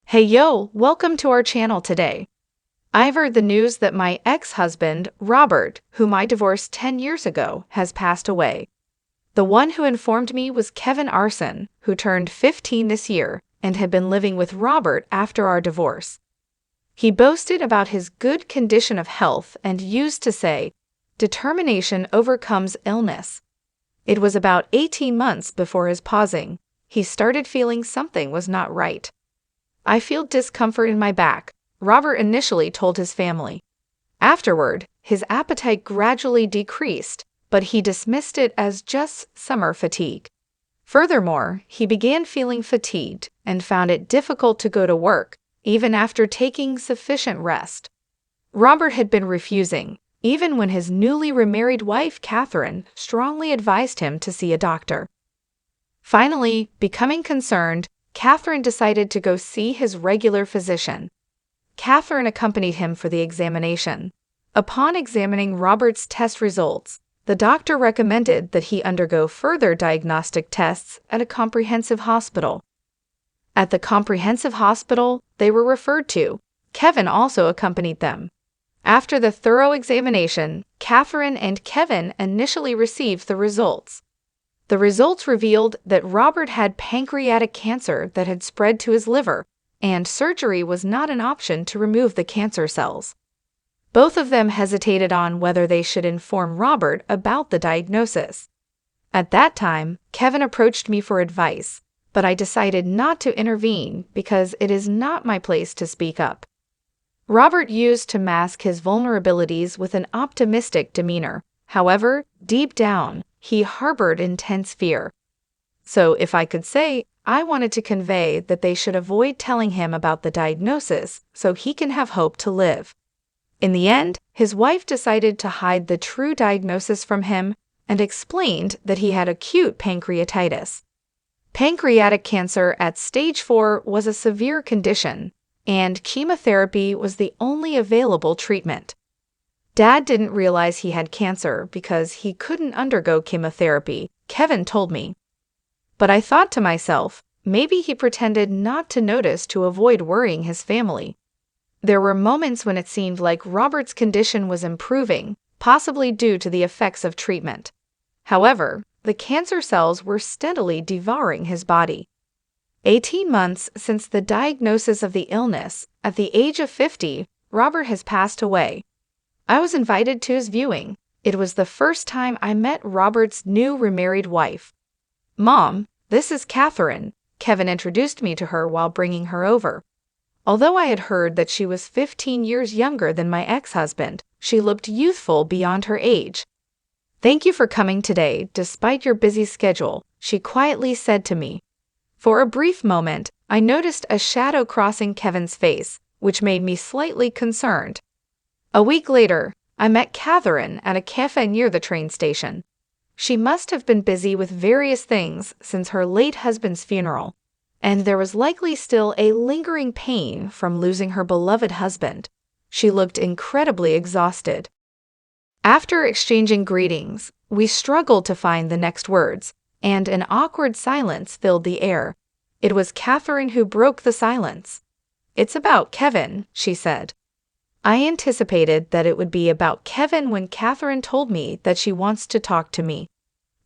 Hey yo, welcome to our channel today. I've heard the news that my ex-husband, Robert, whom I divorced 10 years ago, has passed away. The one who informed me was Kevin Arson, who turned 15 this year and had been living with Robert after our divorce. He boasted about his good condition of health and used to say, "Determination overcomes illness." It was about 18 months before his pausing. He started feeling something was not right. "I feel discomfort in my back," Robert initially told his family. Afterward, his appetite gradually decreased, but he dismissed it as just summer fatigue. Furthermore, he began feeling fatigued and found it difficult to go to work, even after taking sufficient rest. Robert had been refusing, even when his newly remarried wife, Catherine, strongly advised him to see a doctor. Finally, becoming concerned, Catherine decided to go see his regular physician. Catherine accompanied him for the examination. Upon examining Robert's test results, the doctor recommended that he undergo further diagnostic tests at a comprehensive hospital. At the comprehensive hospital they were referred to, Kevin also accompanied them. After the thorough examination, Catherine and Kevin initially received the results. The results revealed that Robert had pancreatic cancer that had spread to his liver, and surgery was not an option to remove the cancer cells. Both of them hesitated on whether they should inform Robert about the diagnosis. At that time, Kevin approached me for advice, but I decided not to intervene because it is not my place to speak up. Robert used to mask his vulnerabilities with an optimistic demeanor. However, deep down, he harbored intense fear. So, if I could say, I wanted to convey that they should avoid telling him about the diagnosis so he can have hope to live. In the end, his wife decided to hide the true diagnosis from him and explained that he had acute pancreatitis. Pancreatic cancer at stage 4 was a severe condition, and chemotherapy was the only available treatment. Dad didn't realize he had cancer because he couldn't undergo chemotherapy, Kevin told me. But I thought to myself, maybe he pretended not to notice to avoid worrying his family. There were moments when it seemed like Robert's condition was improving, possibly due to the effects of treatment. However, the cancer cells were steadily devouring his body. 18 months since the diagnosis of the illness, at the age of 50, Robert has passed away. I was invited to his viewing. It was the first time I met Robert's new remarried wife. "Mom, this is Catherine," Kevin introduced me to her while bringing her over. Although I had heard that she was 15 years younger than my ex-husband, she looked youthful beyond her age. "Thank you for coming today, despite your busy schedule," she quietly said to me. For a brief moment, I noticed a shadow crossing Kevin's face, which made me slightly concerned. A week later, I met Catherine at a cafe near the train station. She must have been busy with various things since her late husband's funeral, and there was likely still a lingering pain from losing her beloved husband. She looked incredibly exhausted. After exchanging greetings, we struggled to find the next words, and an awkward silence filled the air. It was Catherine who broke the silence. "It's about Kevin," she said. I anticipated that it would be about Kevin when Catherine told me that she wants to talk to me.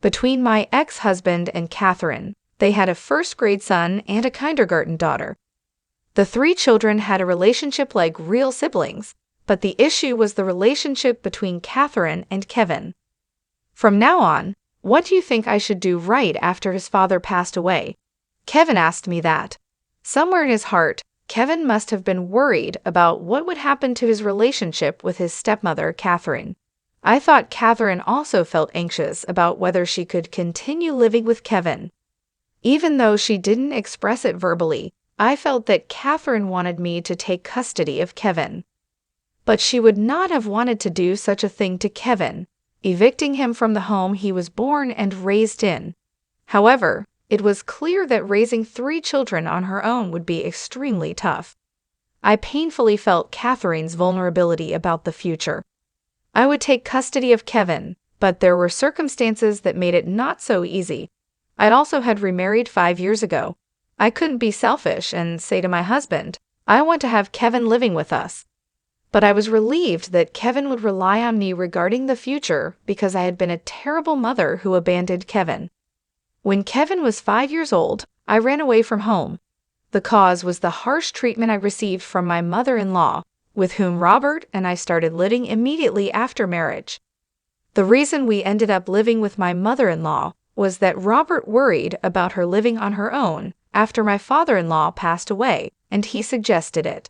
Between my ex-husband and Catherine, they had a first-grade son and a kindergarten daughter. The 3 children had a relationship like real siblings, but the issue was the relationship between Catherine and Kevin. "From now on, what do you think I should do right after his father passed away?" Kevin asked me that. Somewhere in his heart, Kevin must have been worried about what would happen to his relationship with his stepmother, Catherine. I thought Catherine also felt anxious about whether she could continue living with Kevin. Even though she didn't express it verbally, I felt that Catherine wanted me to take custody of Kevin. But she would not have wanted to do such a thing to Kevin, evicting him from the home he was born and raised in. However, it was clear that raising 3 children on her own would be extremely tough. I painfully felt Catherine's vulnerability about the future. I would take custody of Kevin, but there were circumstances that made it not so easy. I also had remarried 5 years ago. I couldn't be selfish and say to my husband, I want to have Kevin living with us. But I was relieved that Kevin would rely on me regarding the future because I had been a terrible mother who abandoned Kevin. When Kevin was 5 years old, I ran away from home. The cause was the harsh treatment I received from my mother-in-law, with whom Robert and I started living immediately after marriage. The reason we ended up living with my mother-in-law was that Robert worried about her living on her own after my father-in-law passed away, and he suggested it.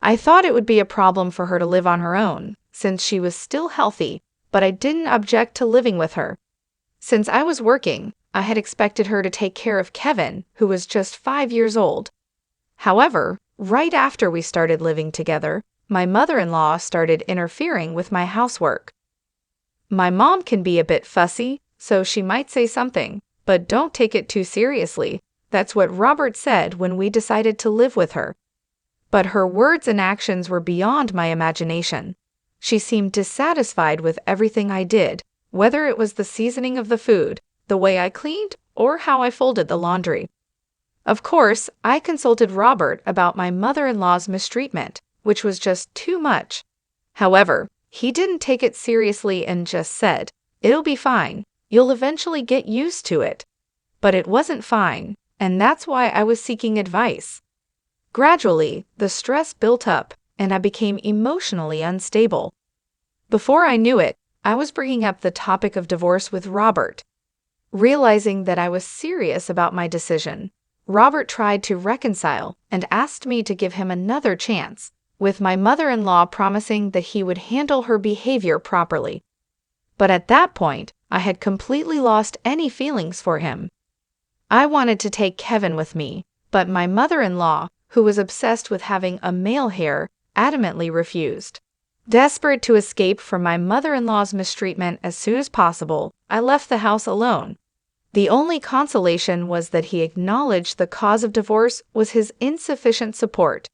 I thought it would be a problem for her to live on her own, since she was still healthy, but I didn't object to living with her. Since I was working, I had expected her to take care of Kevin, who was just 5 years old. However, right after we started living together, my mother-in-law started interfering with my housework. My mom can be a bit fussy, so she might say something, but don't take it too seriously. That's what Robert said when we decided to live with her. But her words and actions were beyond my imagination. She seemed dissatisfied with everything I did, whether it was the seasoning of the food, the way I cleaned, or how I folded the laundry. Of course, I consulted Robert about my mother-in-law's mistreatment, which was just too much. However, he didn't take it seriously and just said, "It'll be fine. You'll eventually get used to it." But it wasn't fine, and that's why I was seeking advice. Gradually, the stress built up, and I became emotionally unstable. Before I knew it, I was bringing up the topic of divorce with Robert. Realizing that I was serious about my decision, Robert tried to reconcile and asked me to give him another chance, with my mother-in-law promising that he would handle her behavior properly. But at that point, I had completely lost any feelings for him. I wanted to take Kevin with me, but my mother-in-law, who was obsessed with having a male heir, adamantly refused. Desperate to escape from my mother-in-law's mistreatment as soon as possible, I left the house alone. The only consolation was that he acknowledged the cause of divorce was his insufficient support,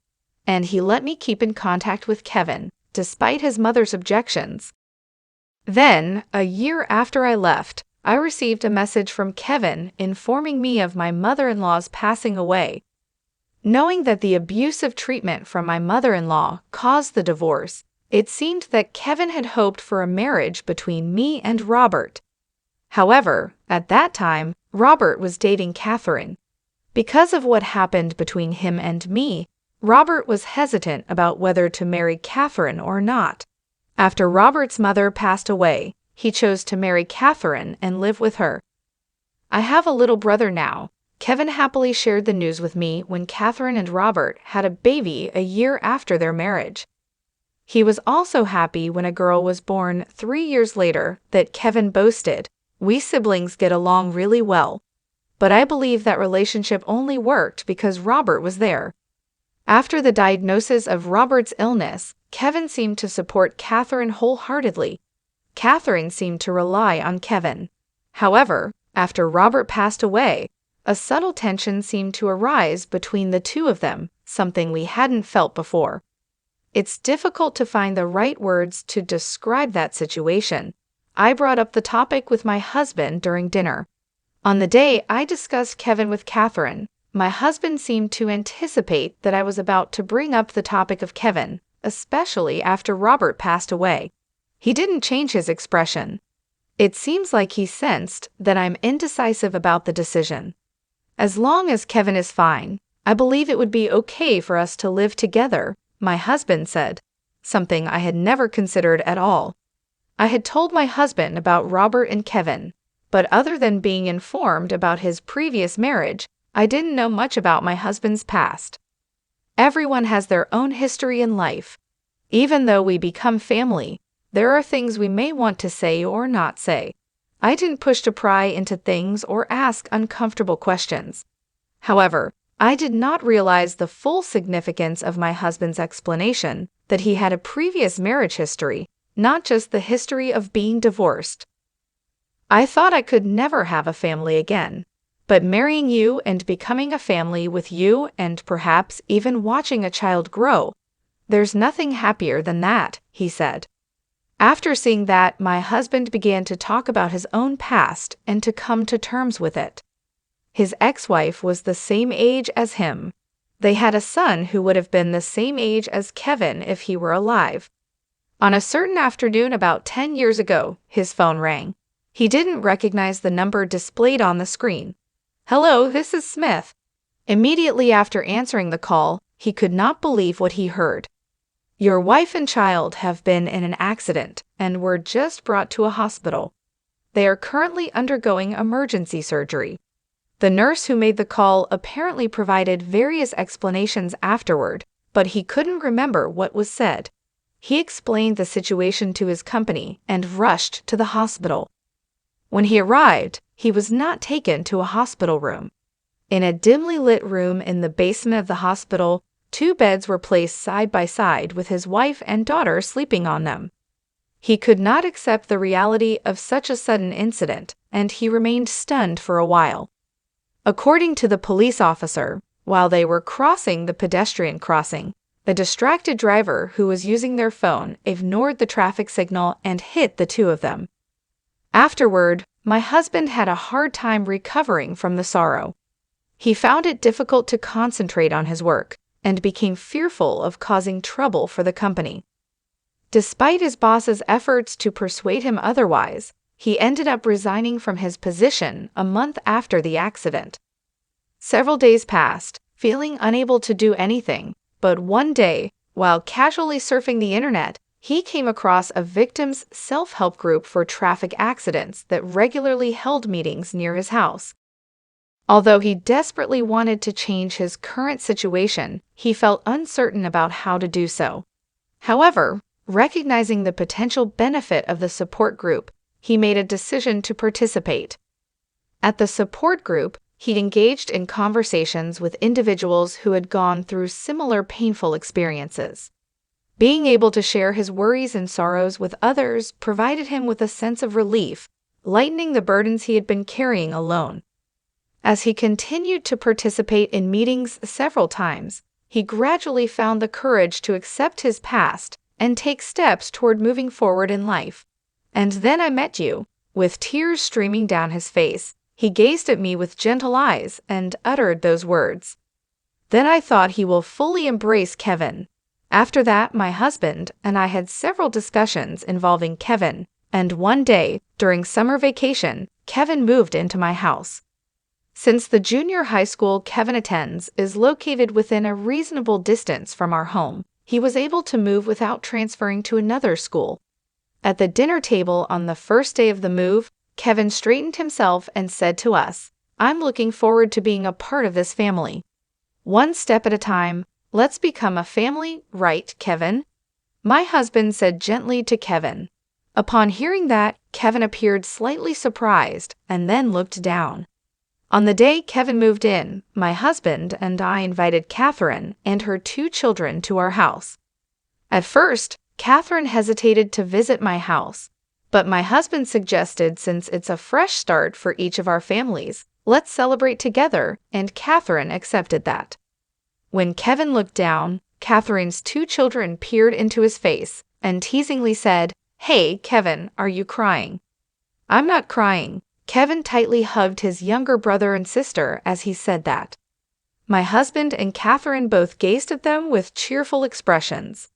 and he let me keep in contact with Kevin, despite his mother's objections. Then, a year after I left, I received a message from Kevin informing me of my mother-in-law's passing away. Knowing that the abusive treatment from my mother-in-law caused the divorce, it seemed that Kevin had hoped for a marriage between me and Robert. However, at that time, Robert was dating Catherine. Because of what happened between him and me, Robert was hesitant about whether to marry Catherine or not. After Robert's mother passed away, he chose to marry Catherine and live with her. I have a little brother now. Kevin happily shared the news with me when Catherine and Robert had a baby a year after their marriage. He was also happy when a girl was born 3 years later that Kevin boasted, "We siblings get along really well." But I believe that relationship only worked because Robert was there. After the diagnosis of Robert's illness, Kevin seemed to support Catherine wholeheartedly. Catherine seemed to rely on Kevin. However, after Robert passed away, a subtle tension seemed to arise between the two of them, something we hadn't felt before. It's difficult to find the right words to describe that situation. I brought up the topic with my husband during dinner. On the day I discussed Kevin with Catherine, my husband seemed to anticipate that I was about to bring up the topic of Kevin, especially after Robert passed away. He didn't change his expression. It seems like he sensed that I'm indecisive about the decision. As long as Kevin is fine, I believe it would be okay for us to live together, my husband said, something I had never considered at all. I had told my husband about Robert and Kevin, but other than being informed about his previous marriage, I didn't know much about my husband's past. Everyone has their own history in life. Even though we become family, there are things we may want to say or not say. I didn't push to pry into things or ask uncomfortable questions. However, I did not realize the full significance of my husband's explanation that he had a previous marriage history, not just the history of being divorced. I thought I could never have a family again, but marrying you and becoming a family with you and perhaps even watching a child grow, there's nothing happier than that, he said. After seeing that, my husband began to talk about his own past and to come to terms with it. His ex-wife was the same age as him. They had a son who would have been the same age as Kevin if he were alive. On a certain afternoon about 10 years ago, his phone rang. He didn't recognize the number displayed on the screen. "Hello, this is Smith." Immediately after answering the call, he could not believe what he heard. "Your wife and child have been in an accident and were just brought to a hospital. They are currently undergoing emergency surgery." The nurse who made the call apparently provided various explanations afterward, but he couldn't remember what was said. He explained the situation to his company and rushed to the hospital. When he arrived, he was not taken to a hospital room. In a dimly lit room in the basement of the hospital, 2 beds were placed side by side with his wife and daughter sleeping on them. He could not accept the reality of such a sudden incident, and he remained stunned for a while. According to the police officer, while they were crossing the pedestrian crossing, the distracted driver who was using their phone ignored the traffic signal and hit the 2 of them. Afterward, my husband had a hard time recovering from the sorrow. He found it difficult to concentrate on his work and became fearful of causing trouble for the company. Despite his boss's efforts to persuade him otherwise, he ended up resigning from his position a month after the accident. Several days passed, feeling unable to do anything, but one day, while casually surfing the internet, he came across a victims' self-help group for traffic accidents that regularly held meetings near his house. Although he desperately wanted to change his current situation, he felt uncertain about how to do so. However, recognizing the potential benefit of the support group, he made a decision to participate. At the support group, he engaged in conversations with individuals who had gone through similar painful experiences. Being able to share his worries and sorrows with others provided him with a sense of relief, lightening the burdens he had been carrying alone. As he continued to participate in meetings several times, he gradually found the courage to accept his past and take steps toward moving forward in life. "And then I met you." With tears streaming down his face, he gazed at me with gentle eyes and uttered those words. "Then I thought he will fully embrace Kevin." After that, my husband and I had several discussions involving Kevin, and one day, during summer vacation, Kevin moved into my house. Since the junior high school Kevin attends is located within a reasonable distance from our home, he was able to move without transferring to another school. At the dinner table on the first day of the move, Kevin straightened himself and said to us, "I'm looking forward to being a part of this family. One step at a time, let's become a family, right, Kevin?" My husband said gently to Kevin. Upon hearing that, Kevin appeared slightly surprised and then looked down. On the day Kevin moved in, my husband and I invited Catherine and her 2 children to our house. At first, Catherine hesitated to visit my house, but my husband suggested since it's a fresh start for each of our families, let's celebrate together, and Catherine accepted that. When Kevin looked down, Catherine's 2 children peered into his face and teasingly said, "Hey, Kevin, are you crying?" "I'm not crying." Kevin tightly hugged his younger brother and sister as he said that. My husband and Catherine both gazed at them with cheerful expressions.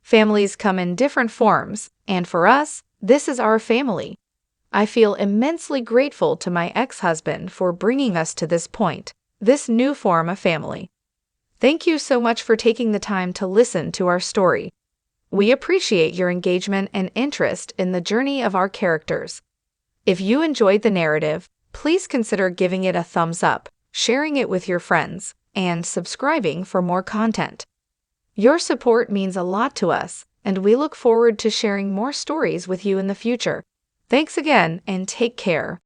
Families come in different forms, and for us, this is our family. I feel immensely grateful to my ex-husband for bringing us to this point, this new form of family. Thank you so much for taking the time to listen to our story. We appreciate your engagement and interest in the journey of our characters. If you enjoyed the narrative, please consider giving it a thumbs up, sharing it with your friends, and subscribing for more content. Your support means a lot to us, and we look forward to sharing more stories with you in the future. Thanks again, and take care.